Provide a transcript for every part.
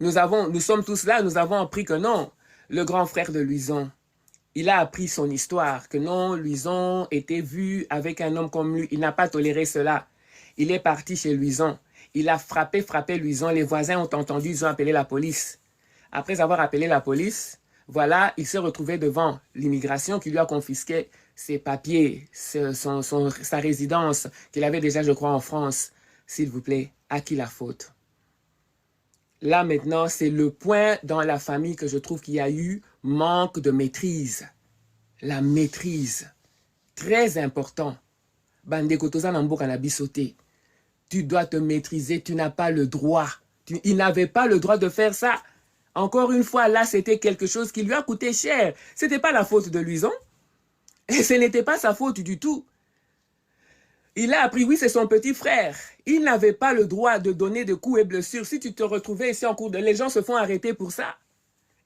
Nous sommes tous là, nous avons appris que non, le grand frère de Louison, il a appris son histoire, que non, Louison était vu avec un homme comme lui, il n'a pas toléré cela. Il est parti chez Louison, il a frappé Louison, les voisins ont entendu, ils ont appelé la police. Après avoir appelé la police, voilà, il s'est retrouvé devant l'immigration qui lui a confisqué ses papiers, sa résidence qu'il avait déjà, je crois, en France. S'il vous plaît, à qui la faute? Là, maintenant, c'est le point dans la famille que je trouve qu'il y a eu manque de maîtrise. La maîtrise, très important. Tu dois te maîtriser, tu n'as pas le droit. Il n'avait pas le droit de faire ça. Encore une fois, là, c'était quelque chose qui lui a coûté cher. Ce n'était pas la faute de Louison. Et ce n'était pas sa faute du tout. Il a appris, oui, c'est son petit frère. Il n'avait pas le droit de donner de coups et blessures. Si tu te retrouvais ici en cours de... Les gens se font arrêter pour ça.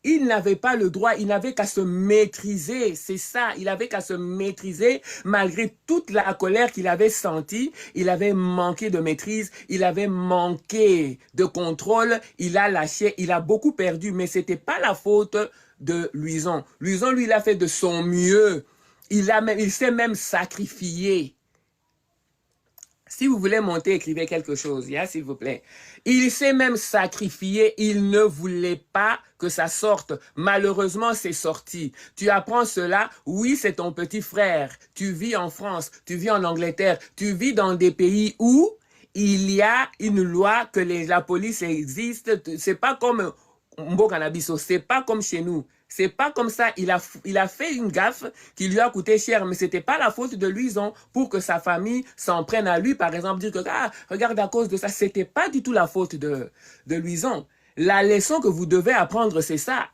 Il n'avait pas le droit, il n'avait qu'à se maîtriser, c'est ça, il avait qu'à se maîtriser malgré toute la colère qu'il avait sentie, il avait manqué de maîtrise, il avait manqué de contrôle, il a lâché, il a beaucoup perdu, mais ce n'était pas la faute de Louison. Louison, lui, il a fait de son mieux, il s'est même sacrifié. Si vous voulez monter, écrivez quelque chose, s'il vous plaît. Il s'est même sacrifié, il ne voulait pas que ça sorte. Malheureusement, c'est sorti. Tu apprends cela, oui, c'est ton petit frère. Tu vis en France, tu vis en Angleterre, tu vis dans des pays où il y a une loi que la police existe. C'est pas comme Mbokanabiso, c'est pas comme chez nous. C'est pas comme ça, il a fait une gaffe qui lui a coûté cher, mais c'était pas la faute de Louison pour que sa famille s'en prenne à lui, par exemple, dire que, ah, regarde, à cause de ça, c'était pas du tout la faute de Louison. La leçon que vous devez apprendre, c'est ça.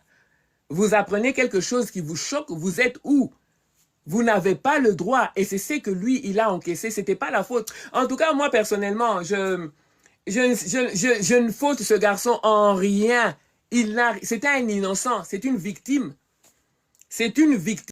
Vous apprenez quelque chose qui vous choque, vous êtes où? Vous n'avez pas le droit, et c'est ce que lui, il a encaissé, c'était pas la faute. En tout cas, moi, personnellement, je ne faute ce garçon en rien. C'était un innocent, c'est une victime. C'est une victime.